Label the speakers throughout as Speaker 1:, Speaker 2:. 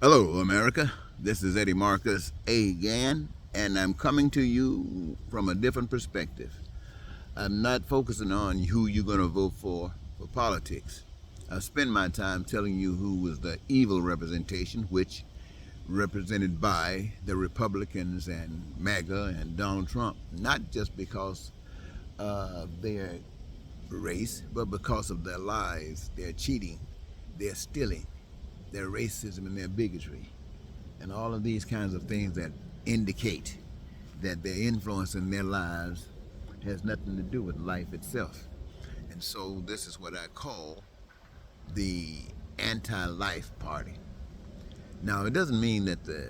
Speaker 1: Hello, America. This is Eddie Marcus again, and I'm coming to you from a different perspective. I'm not focusing on who you're going to vote for politics. I spend my time telling you who was the evil representation, which represented by the Republicans and MAGA and Donald Trump, not just because of their race, but because of their lies, their cheating, their stealing, their racism, and their bigotry, and all of these kinds of things that indicate that their influence in their lives has nothing to do with life itself. And so this is what I call the anti-life party. Now, it doesn't mean that the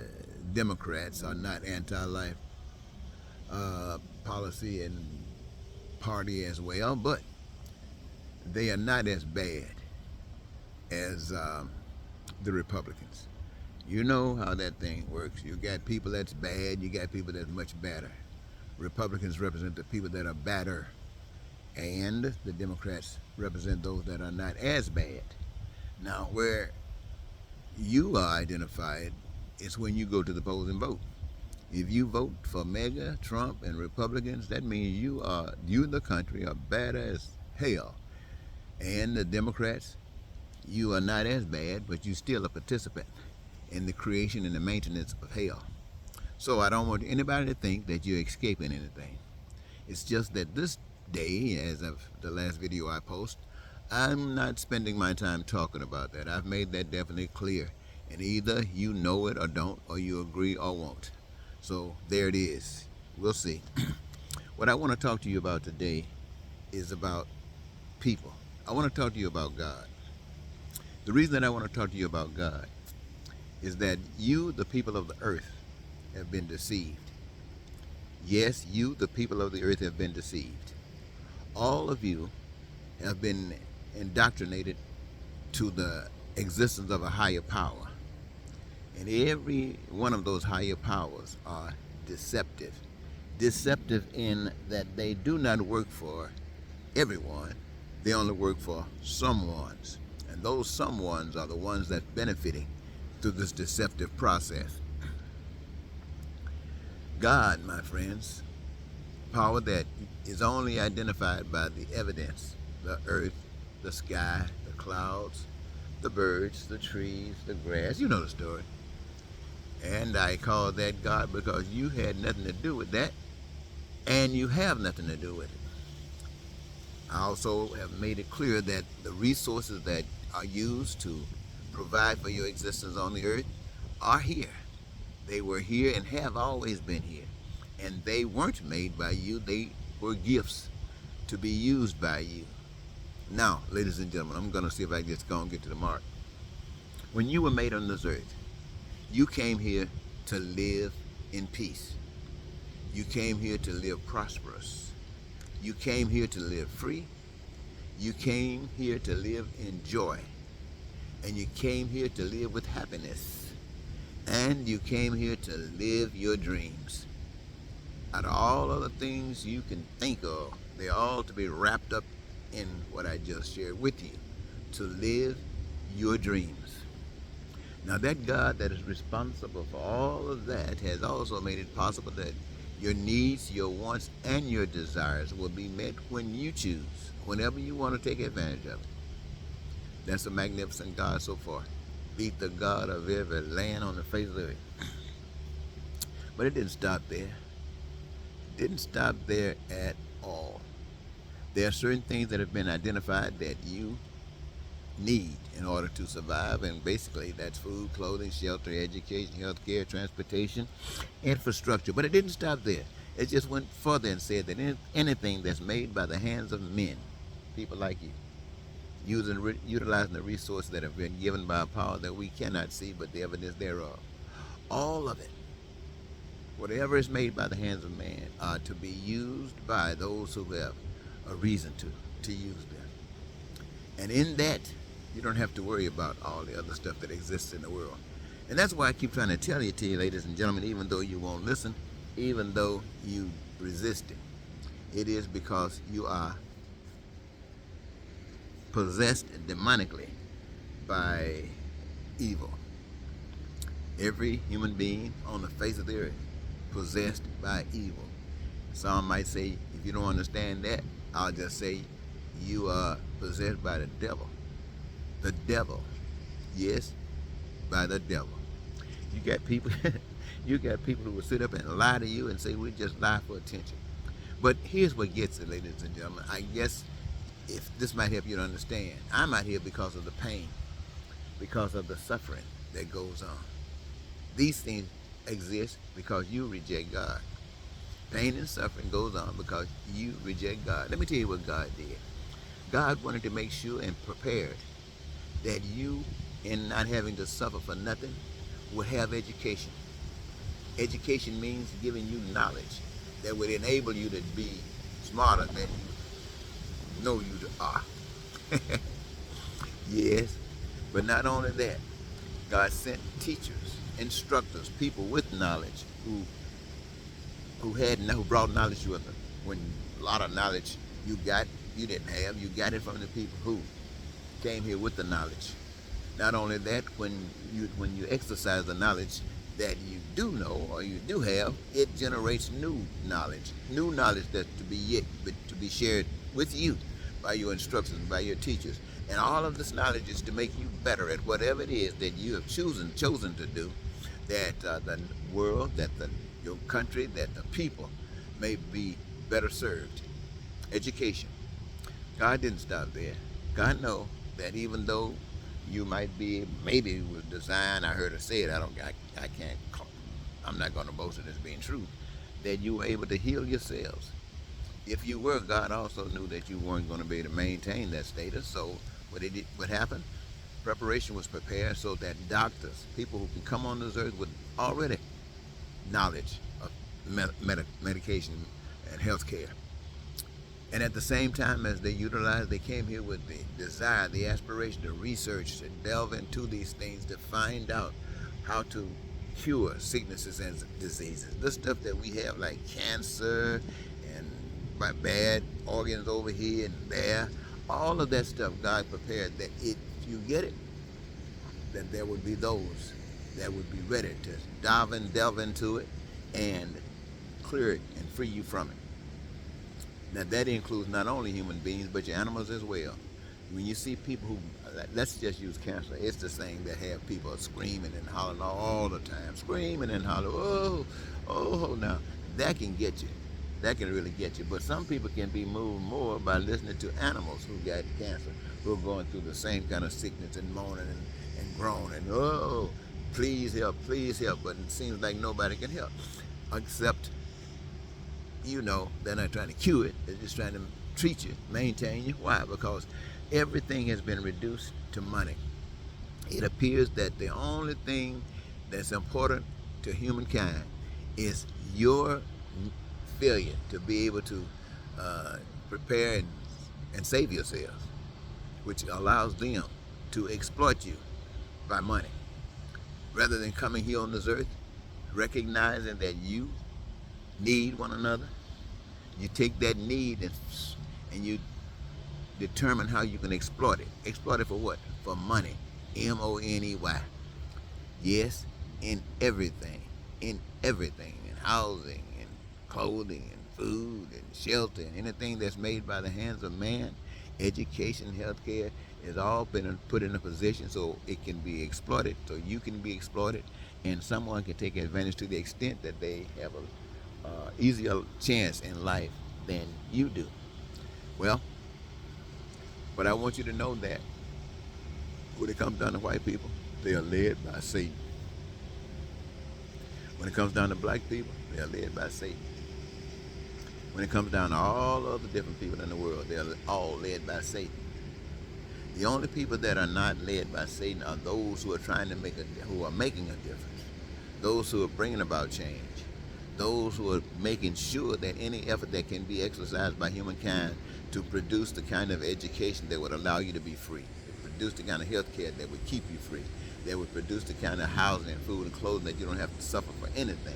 Speaker 1: Democrats are not anti-life policy and party as well, but they are not as bad as the Republicans. You know how that thing works. You got people that's bad, you got people that's much better. Republicans represent the people that are better, and the Democrats represent those that are not as bad. Now, where you are identified is when you go to the polls and vote. If you vote for MAGA, Trump, and Republicans, that means you and the country are bad as hell. And the Democrats, you are not as bad, but you still a participant in the creation and the maintenance of hell. So I don't want anybody to think that you're escaping anything. It's just that this day, as of the last video I post, I'm not spending my time talking about that. I've made that definitely clear. And either you know it or don't, or you agree or won't. So there it is. We'll see. What I want to talk to you about today is about people. I want to talk to you about God. The reason that I want to talk to you about God is that you, the people of the earth, have been deceived. Yes, you, the people of the earth, have been deceived. All of you have been indoctrinated to the existence of a higher power. And every one of those higher powers are deceptive. Deceptive in that they do not work for everyone. They only work for someones. And those someones are the ones that's benefiting through this deceptive process. God, my friends, power that is only identified by the evidence, the earth, the sky, the clouds, the birds, the trees, the grass, you know the story. And I call that God because you had nothing to do with that, and you have nothing to do with it. I also have made it clear that the resources that are used to provide for your existence on the earth are here. They were here and have always been here. And they weren't made by you, they were gifts to be used by you. Now, ladies and gentlemen, I'm going to see if I can just go and get to the mark. When you were made on this earth, you came here to live in peace. You came here to live prosperous. You came here to live free. You came here to live in joy. And you came here to live with happiness. And you came here to live your dreams. Out of all other things you can think of, they're all to be wrapped up in what I just shared with you. To live your dreams. Now that God that is responsible for all of that has also made it possible that your needs, your wants, and your desires will be met when you choose, whenever you want to take advantage of it. That's a magnificent God so far. Beat the God of every land on the face of the earth. But it didn't stop there. It didn't stop there at all. There are certain things that have been identified that you need in order to survive, and basically that's food, clothing, shelter, education, health care, transportation, infrastructure. But it didn't stop there. It just went further and said that anything that's made by the hands of men, people like you, utilizing the resources that have been given by a power that we cannot see but the evidence thereof, all of it, whatever is made by the hands of man, are to be used by those who have a reason to use them. And in that, you don't have to worry about all the other stuff that exists in the world. And that's why I keep trying to tell you, ladies and gentlemen, even though you won't listen, even though you resist it, it is because you are possessed demonically by evil. Every human being on the face of the earth possessed by evil. Some might say, if you don't understand that, I'll just say you are possessed by the devil. The devil. Yes, by the devil. You got people you got people who will sit up and lie to you and say we just lie for attention. But here's what gets it, ladies and gentlemen. I guess if this might help you to understand, I'm out here because of the pain, because of the suffering that goes on. These things exist because you reject God. Pain and suffering goes on because you reject God. Let me tell you what God did. God wanted to make sure and prepared that you, in not having to suffer for nothing, would have education. Education means giving you knowledge that would enable you to be smarter than you know you are. Yes, but not only that, God sent teachers, instructors, people with knowledge who brought knowledge with them. When a lot of knowledge you didn't have, you got it from the people who came here with the knowledge. Not only that, when you exercise the knowledge that you do know or you do have, it generates new knowledge that to be shared with you by your instructors, by your teachers. And all of this knowledge is to make you better at whatever it is that you have chosen to do, that the world, your country, that the people may be better served. Education. God didn't stop there. God knows that even though you might be, maybe it was designed, I heard her say it, I can't, I'm not going to boast it as being true, that you were able to heal yourselves. If you were, God also knew that you weren't going to be able to maintain that status. So what happened? Preparation was prepared so that doctors, people who can come on this earth with already knowledge of medication and health care. And at the same time as they came here with the desire, the aspiration to research, to delve into these things, to find out how to cure sicknesses and diseases. The stuff that we have, like cancer and bad organs over here and there, all of that stuff God prepared that if you get it, then there would be those that would be ready to delve into it and clear it and free you from it. Now that includes not only human beings, but your animals as well. When you see people who, let's just use cancer, it's the thing that have people screaming and hollering all the time, screaming and hollering, oh, now that can get you. That can really get you. But some people can be moved more by listening to animals who got cancer, who are going through the same kind of sickness and moaning and groaning, oh, please help, but it seems like nobody can help, except they're not trying to cure it. They're just trying to treat you, maintain you. Why? Because everything has been reduced to money. It appears that the only thing that's important to humankind is your failure to be able to prepare and save yourselves, which allows them to exploit you by money. Rather than coming here on this earth, recognizing that you need one another, you take that need and you determine how you can exploit it. Exploit it for what? For money. money. Yes, in everything. In everything. In housing, in clothing, in food, in shelter, and anything that's made by the hands of man. Education, healthcare is all been put in a position so it can be exploited, so you can be exploited, and someone can take advantage to the extent that they have a easier chance in life than you do. Well, but I want you to know that when it comes down to white people, they are led by Satan. When it comes down to black people, they are led by Satan. When it comes down to all other different people in the world, they are all led by Satan. The only people that are not led by Satan are those who are who are making a difference, those who are bringing about change, those who are making sure that any effort that can be exercised by humankind to produce the kind of education that would allow you to be free, to produce the kind of health care that would keep you free, that would produce the kind of housing and food and clothing that you don't have to suffer for anything.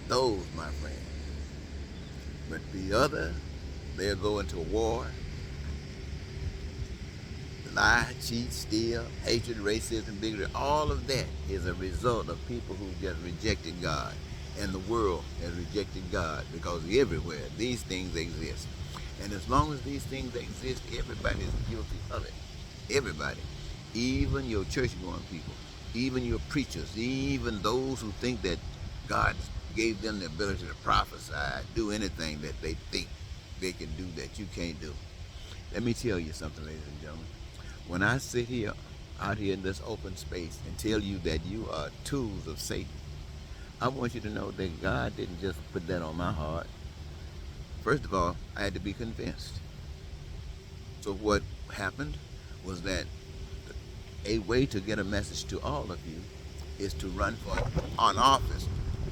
Speaker 1: Those, my friend. But the other, they'll go into war, lie, cheat, steal, hatred, racism, bigotry, all of that is a result of people who just rejected God. And the world has rejected God because everywhere these things exist. And as long as these things exist, everybody is guilty of it. Everybody. Even your church-going people, even your preachers, even those who think that God gave them the ability to prophesy, do anything that they think they can do that you can't do. Let me tell you something, ladies and gentlemen. When I sit here, out here in this open space, and tell you that you are tools of Satan, I want you to know that God didn't just put that on my heart. First of all, I had to be convinced. So what happened was that a way to get a message to all of you is to run for an office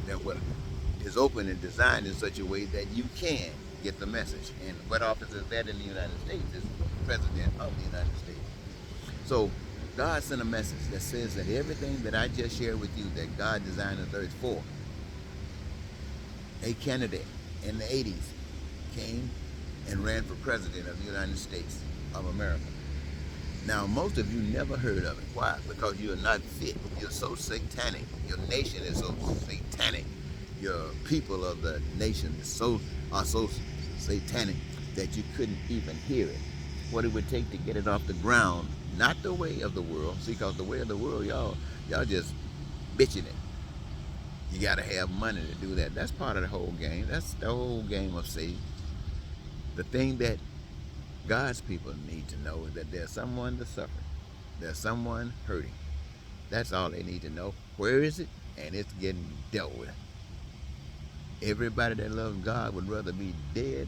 Speaker 1: that is open and designed in such a way that you can get the message. And what office is that in the United States? Is President of the United States. So God sent a message that says that everything that I just shared with you that God designed the earth for, a candidate in the 80s came and ran for president of the United States of America. Now, most of you never heard of it. Why? Because you're not fit. You're so satanic. Your nation is so satanic. Your people of the nation are so satanic that you couldn't even hear it. What it would take to get it off the ground, not the way of the world. See, because the way of the world, y'all just bitching it. You got to have money to do that. That's part of the whole game. That's the whole game of Satan. The thing that God's people need to know is that there's someone to suffer. There's someone hurting. That's all they need to know. Where is it? And it's getting dealt with. Everybody that loves God would rather be dead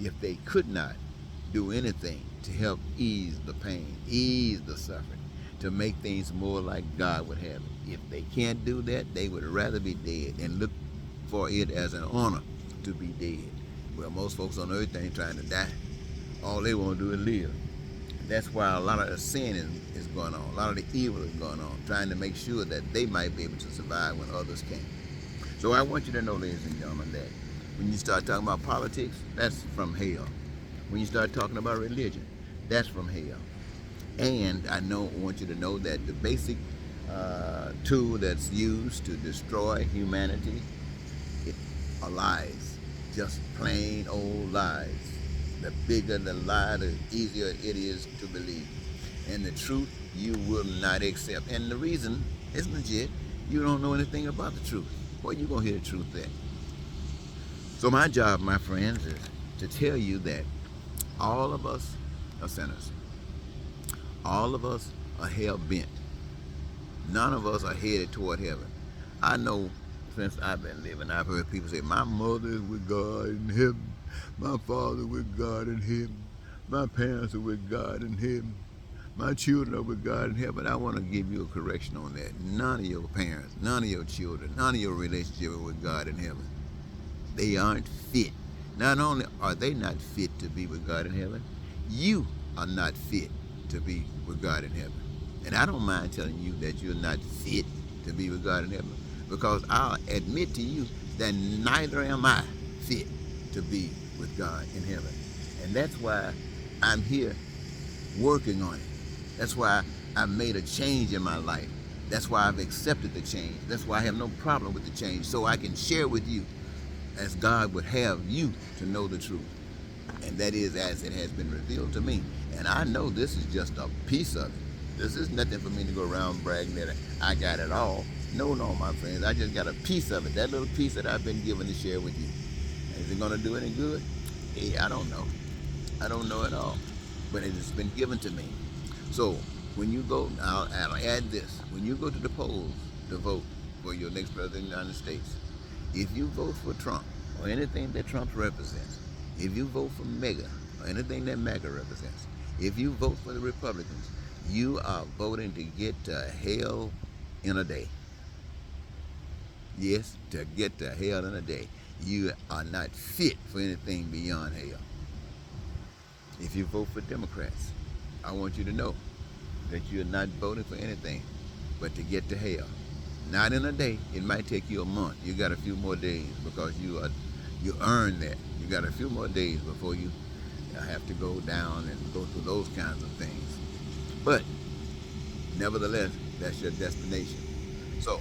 Speaker 1: if they could not do anything to help ease the pain, ease the suffering, to make things more like God would have it. If they can't do that, they would rather be dead and look for it as an honor to be dead. Well, most folks on earth ain't trying to die. All they want to do is live. That's why a lot of the sin is going on. A lot of the evil is going on, trying to make sure that they might be able to survive when others can't. So I want you to know, ladies and gentlemen, that when you start talking about politics, that's from hell. When you start talking about religion, that's from hell. And I want you to know that the basic tool that's used to destroy humanity are lies. Just plain old lies. The bigger the lie, the easier it is to believe. And the truth you will not accept. And the reason is legit. You don't know anything about the truth. Where you gonna hear the truth at? So my job, my friends, is to tell you that all of us are sinners. All of us are hell-bent. None of us are headed toward heaven. I know since I've been living, I've heard people say, my mother is with God in heaven, my father with God in heaven, my parents are with God in heaven, my children are with God in heaven. I want to give you a correction on that. None of your parents, none of your children, none of your relationship are with God in heaven. They aren't fit. Not only are they not fit to be with God in heaven, you are not fit to be with God in heaven. And I don't mind telling you that you're not fit to be with God in heaven, because I'll admit to you that neither am I fit to be with God in heaven. And that's why I'm here working on it. That's why I've made a change in my life. That's why I've accepted the change. That's why I have no problem with the change, so I can share with you as God would have you to know the truth. And that is as it has been revealed to me. And I know this is just a piece of it. This is nothing for me to go around bragging that I got it all. No, my friends. I just got a piece of it. That little piece that I've been given to share with you. Is it going to do any good? Hey, I don't know. I don't know at all. But it has been given to me. So when you go, I'll add this. When you go to the polls to vote for your next president of the United States, if you vote for Trump or anything that Trump represents, if you vote for MAGA or anything that MAGA represents, if you vote for the Republicans, you are voting to get to hell in a day. Yes, to get to hell in a day. You are not fit for anything beyond hell. If you vote for Democrats, I want you to know that you're not voting for anything but to get to hell. Not in a day. It might take you a month. You got a few more days because you earned that. You got a few more days before you I have to go down and go through those kinds of things. But nevertheless, that's your destination. So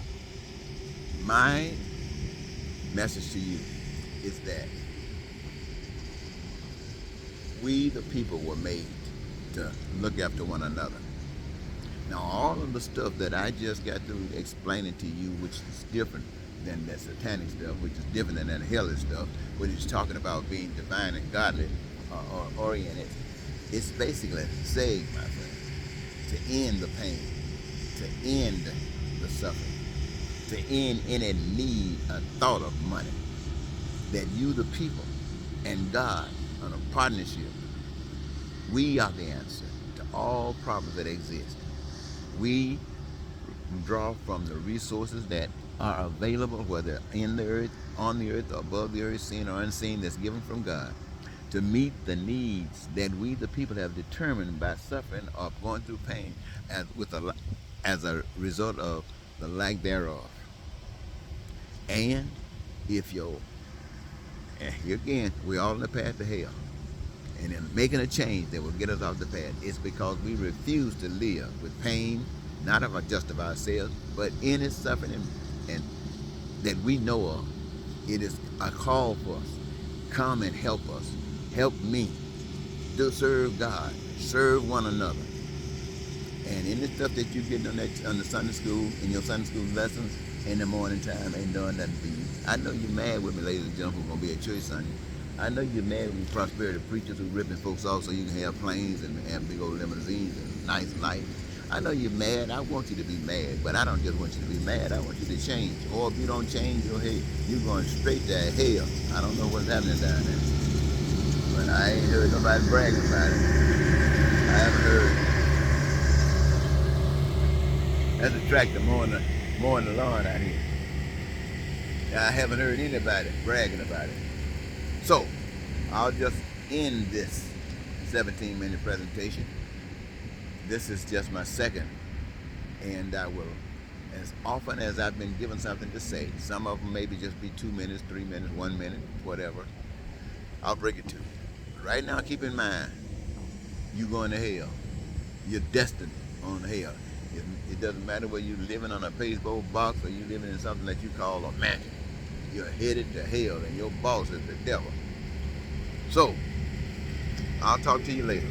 Speaker 1: my message to you is that we, the people, were made to look after one another. Now, all of the stuff that I just got through explaining to you, which is different than that satanic stuff, which is different than that hellish stuff, which is talking about being divine and godly or oriented, it's basically saying, my friend, to end the pain, to end the suffering, to end any need or thought of money, that you, the people, and God, on a partnership, we are the answer to all problems that exist. We draw from the resources that are available, whether in the earth, on the earth, or above the earth, seen or unseen, that's given from God, to meet the needs that we, the people, have determined by suffering or going through pain as a result of the lack thereof. And if you're, here again, we're all on the path to hell. And in making a change that will get us off the path, it's because we refuse to live with pain, not of just of ourselves, but any suffering and that we know of. It is a call for us. Come and help us. Help me to serve God, serve one another. And any stuff that you get on the Sunday school, in your Sunday school lessons in the morning time, ain't doing nothing for you. I know you're mad with me, ladies and gentlemen, who's going to be at church Sunday. I know you're mad with me, prosperity preachers who ripping folks off so you can have planes and have big old limousines and nice life. I know you're mad. I want you to be mad, but I don't just want you to be mad. I want you to change. Or if you don't change your head, you're going straight to hell. I don't know what's happening down there, but I ain't heard nobody bragging about it. I haven't heard. That's a tractor mowing the lawn out here. I haven't heard anybody bragging about it. So, I'll just end this 17-minute presentation. This is just my second, and I will, as often as I've been given something to say, some of them maybe just be 2 minutes, 3 minutes, 1 minute, whatever, I'll break it to you. Right now, keep in mind, you going to hell. You're destined on hell. It doesn't matter whether you're living on a pasteboard box or you're living in something that you call a mansion. You're headed to hell, and your boss is the devil. So, I'll talk to you later.